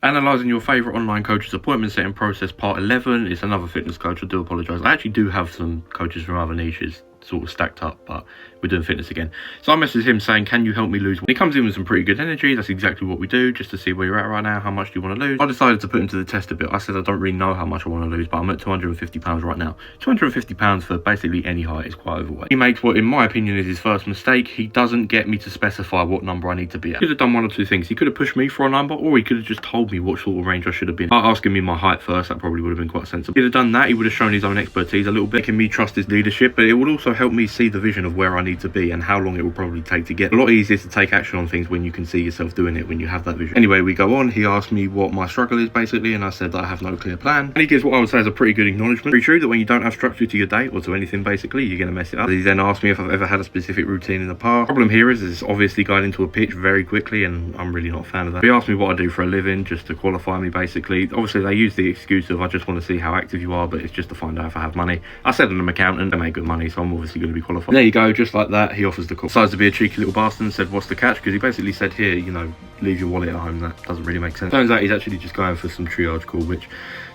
Analysing your favourite online coach's appointment setting process, part 11. It's another fitness coach. I do apologise. I actually do have some coaches from other niches sort of stacked up, but we're doing fitness again. So I messaged him saying, can you help me lose weight? He comes in with some pretty good energy. That's exactly what we do, just to see where you're at right now. How much do you want to lose? I decided to put him to the test a bit. I said I don't really know how much I want to lose, but I'm at 250 pounds right now. 250 pounds for basically any height is quite overweight. He makes what in my opinion is his first mistake. He doesn't get me to specify what number I need to be at. He could have done one or two things. He could have pushed me for a number, or he could have just told me what sort of range I should have been. By asking me my height first, that probably would have been quite sensible. He'd have done that. He would have shown his own expertise a little bit, making me trust his leadership, but it would also help me see the vision of where I need to be and how long it will probably take to get. A lot easier to take action on things when you can see yourself doing it, when you have that vision. Anyway, we go on. He asked me what my struggle is basically, and I said that I have no clear plan. And he gives what I would say is a pretty good acknowledgement. Pretty true that when you don't have structure to your day or to anything basically, you're going to mess it up. He then asked me if I've ever had a specific routine in the past. Problem here is it's obviously going into a pitch very quickly, and I'm really not a fan of that. He asked me what I do for a living, just to qualify me basically. Obviously they use the excuse of I just want to see how active you are, but it's just to find out if I have money. I said I'm an accountant, I make good money, so I'm obviously going to be qualified. There you go, just like that, he offers the call. Decides to be a cheeky little bastard and said, what's the catch? Because he basically said, here, you know, leave your wallet at home. That doesn't really make sense. Turns out he's actually just going for some triage call, which,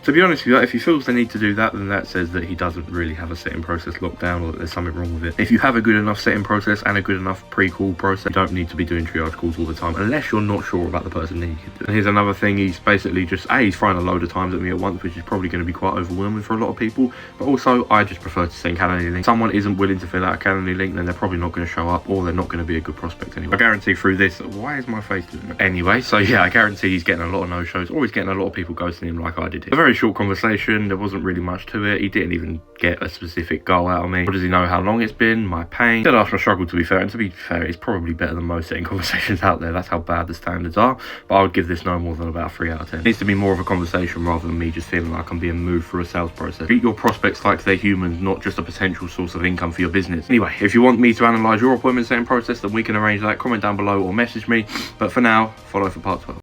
to be honest with you, if he feels they need to do that, then that says that he doesn't really have a setting process locked down, or that there's something wrong with it. If you have a good enough setting process and a good enough pre-call process, you don't need to be doing triage calls all the time, unless you're not sure about the person that you can do. And here's another thing. He's basically just, he's throwing a load of times at me at once, which is probably going to be quite overwhelming for a lot of people, but also I just prefer to send Calendly link. If someone isn't willing to fill out a Calendly link, then they're probably not going to show up, or they're not going to be a good prospect anyway. I guarantee through this, why is my face doing that? Anyway, so yeah, I guarantee he's getting a lot of no-shows, or he's getting a lot of people ghosting him like I did here. A very short conversation. There wasn't really much to it. He didn't even get a specific goal out of me. Or does he know how long it's been? My pain. He did ask my struggle, to be fair, and to be fair, it's probably better than most setting conversations out there. That's how bad the standards are, but I would give this no more than about 3 out of 10. It needs to be more of a conversation rather than me just feeling like I'm being moved through a sales process. Treat your prospects like they're humans, not just a potential source of income for your business. Anyway, if you want me to analyse your appointment setting process, then we can arrange that. Comment down below or message me, but for now, follow for part 12.